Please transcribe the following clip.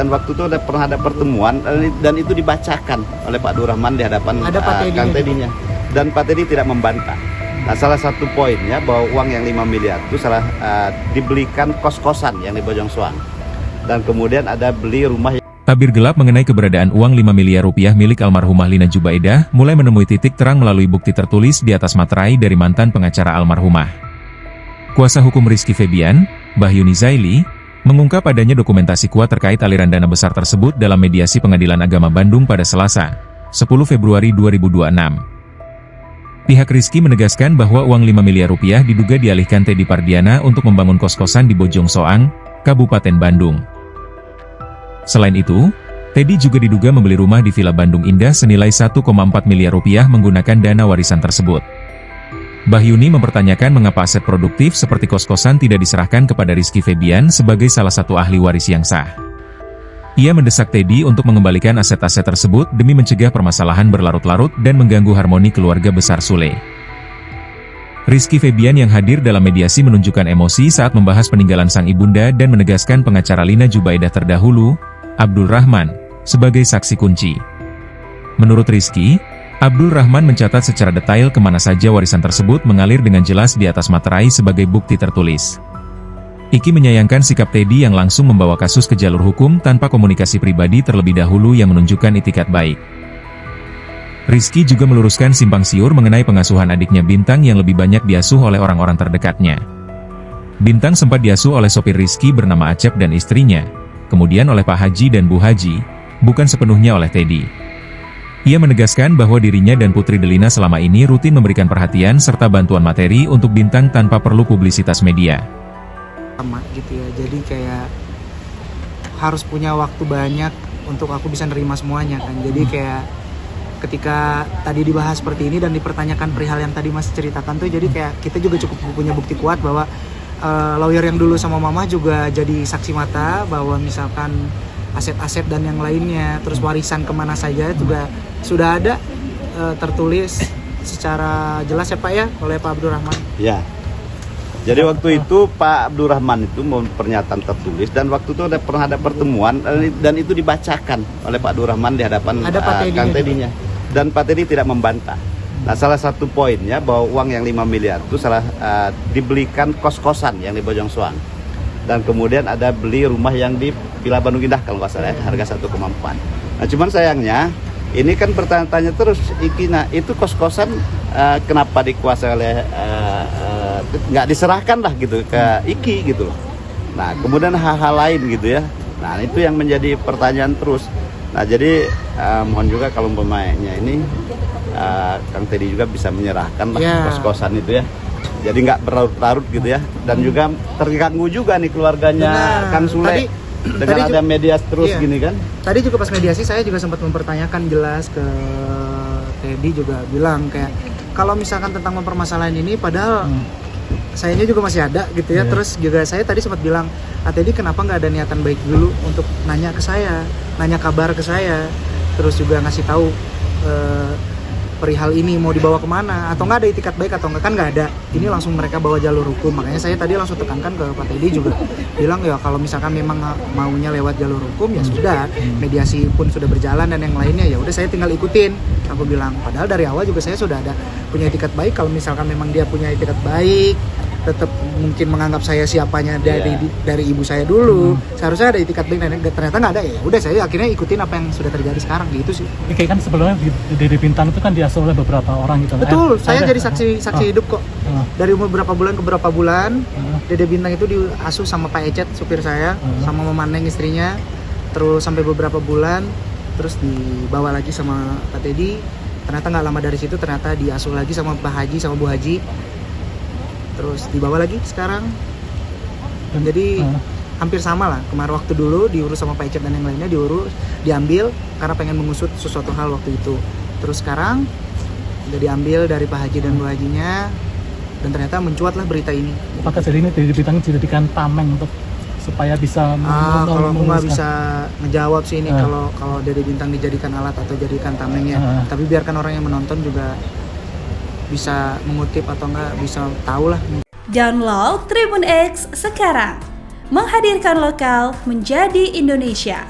Dan waktu itu pernah ada pertemuan dan itu dibacakan oleh Pak Abdurrahman di hadapan Kang Tedinya. Dan Pak Tedi tidak membantah. Nah, salah satu poinnya bahwa uang yang 5 miliar itu dibelikan kos-kosan yang di Bojong Soang. Dan kemudian ada beli rumah. Tabir gelap mengenai keberadaan uang 5 miliar rupiah milik almarhumah Lina Jubaidah mulai menemui titik terang melalui bukti tertulis di atas materai dari mantan pengacara almarhumah. Kuasa hukum Rizky Febian, Bahyuni Zaili, mengungkap adanya dokumentasi kuat terkait aliran dana besar tersebut dalam mediasi Pengadilan Agama Bandung pada Selasa, 10 Februari 2026. Pihak Rizky menegaskan bahwa uang 5 miliar rupiah diduga dialihkan Teddy Pardiana untuk membangun kos-kosan di Bojong Soang, Kabupaten Bandung. Selain itu, Teddy juga diduga membeli rumah di Villa Bandung Indah senilai 1,4 miliar rupiah menggunakan dana warisan tersebut. Bahyuni mempertanyakan mengapa aset produktif seperti kos-kosan tidak diserahkan kepada Rizky Febian sebagai salah satu ahli waris yang sah. Ia mendesak Teddy untuk mengembalikan aset-aset tersebut demi mencegah permasalahan berlarut-larut dan mengganggu harmoni keluarga besar Sule. Rizky Febian yang hadir dalam mediasi menunjukkan emosi saat membahas peninggalan sang ibunda dan menegaskan pengacara Lina Jubaidah terdahulu, Abdul Rahman, sebagai saksi kunci. Menurut Rizky, Abdul Rahman mencatat secara detail kemana saja warisan tersebut mengalir dengan jelas di atas materai sebagai bukti tertulis. Iki menyayangkan sikap Teddy yang langsung membawa kasus ke jalur hukum tanpa komunikasi pribadi terlebih dahulu yang menunjukkan itikat baik. Rizky juga meluruskan simpang siur mengenai pengasuhan adiknya Bintang yang lebih banyak diasuh oleh orang-orang terdekatnya. Bintang sempat diasuh oleh sopir Rizky bernama Acep dan istrinya, kemudian oleh Pak Haji dan Bu Haji, bukan sepenuhnya oleh Teddy. Ia menegaskan bahwa dirinya dan Putri Delina selama ini rutin memberikan perhatian serta bantuan materi untuk Bintang tanpa perlu publisitas media. Sama gitu ya, jadi kayak harus punya waktu banyak untuk aku bisa nerima semuanya kan. Jadi kayak ketika tadi dibahas seperti ini dan dipertanyakan perihal yang tadi Mas ceritakan tuh, jadi kayak kita juga cukup punya bukti kuat bahwa lawyer yang dulu sama mama juga jadi saksi mata bahwa misalkan aset-aset dan yang lainnya, terus warisan kemana saja juga sudah ada tertulis secara jelas ya Pak ya oleh Pak Abdurrahman. Ya. Jadi waktu itu Pak Abdurrahman itu mau pernyataan tertulis dan waktu itu pernah ada pertemuan dan itu dibacakan oleh Pak Abdurrahman di hadapan Kang Tedinya. Dan Pak Tedi tidak membantah. Nah, salah satu poinnya bahwa uang yang 5 miliar itu dibelikan kos-kosan yang di Bojong Soang. Dan kemudian ada beli rumah yang di Villa Bandung Indah kalau nggak salah ya, harga 1,4. Nah, cuman sayangnya ini kan bertanya-tanya terus Iki, nah itu kos-kosan kenapa dikuasai oleh nggak diserahkan lah gitu ke Iki gitu loh. Nah, kemudian hal-hal lain gitu ya. Nah, itu yang menjadi pertanyaan terus. Nah, jadi mohon juga kalau pemainnya ini Kang Teddy juga bisa menyerahkan lah kos-kosan itu ya. Jadi nggak berlarut-larut gitu ya. Dan juga terganggu juga nih keluarganya Kang Sule dengan ada media terus gini kan. Tadi juga pas mediasi saya juga sempat mempertanyakan jelas ke Teddy, juga bilang kayak kalau misalkan tentang mempermasalahan ini padahal sayanya juga masih ada gitu ya. Terus juga saya tadi sempat bilang, Teddy kenapa nggak ada niatan baik dulu untuk nanya ke saya, nanya kabar ke saya, terus juga ngasih tahu perihal ini mau dibawa kemana, atau nggak ada itikat baik atau nggak, kan nggak ada. Ini langsung mereka bawa jalur hukum. Makanya saya tadi langsung tekankan ke Pak Teddy juga bilang ya kalau misalkan memang maunya lewat jalur hukum ya sudah, mediasi pun sudah berjalan dan yang lainnya ya udah saya tinggal ikutin. Aku bilang padahal dari awal juga saya sudah ada punya itikat baik. Kalau misalkan memang dia punya itikat baik, tetap mungkin menganggap saya siapanya dari ibu saya dulu, seharusnya ada itikat baik, dan ternyata nggak ada. Ya udah saya akhirnya ikutin apa yang sudah terjadi sekarang gitu sih. Kayak kan sebelumnya Dede Bintang itu kan diasuh oleh beberapa orang gitu. Betul, saya jadi saksi hidup kok. Dari umur berapa bulan ke berapa bulan, Dede Bintang itu diasuh sama Pak Ecet supir saya, sama Mama Neng istrinya, terus sampai beberapa bulan, terus dibawa lagi sama Pak Teddy. Ternyata nggak lama dari situ ternyata diasuh lagi sama Pak Haji sama Bu Haji. Terus dibawa lagi sekarang. Dan jadi hampir sama lah. Kemarin waktu dulu diurus sama Pak Ecep dan yang lainnya diambil karena pengen mengusut sesuatu hal waktu itu. Terus sekarang udah diambil dari Pak Haji dan Bu Hajinya, dan ternyata mencuatlah berita ini. Apakah jadi ini Dede Bintang dijadikan tameng untuk supaya bisa kalau aku nggak bisa ngejawab sih ini kalau Dede Bintang dijadikan alat atau jadikan tamengnya. Tapi biarkan orang yang menonton juga bisa mengutip atau enggak bisa tahu lah. Download Tribun X sekarang, menghadirkan lokal menjadi Indonesia.